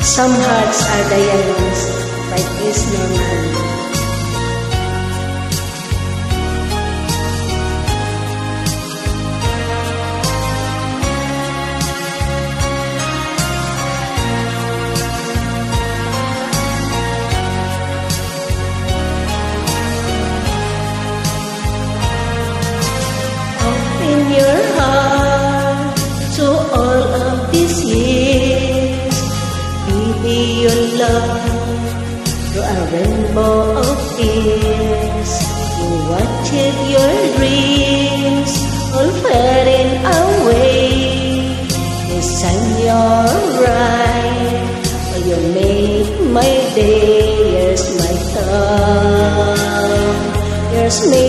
Some hearts are diamonds, but is normal. Open your heart to all of these years. Baby, your love through a rainbow of tears. You watched your dreams all fading away. This time you're right, oh, you make my day. Here's my thumb, here's me.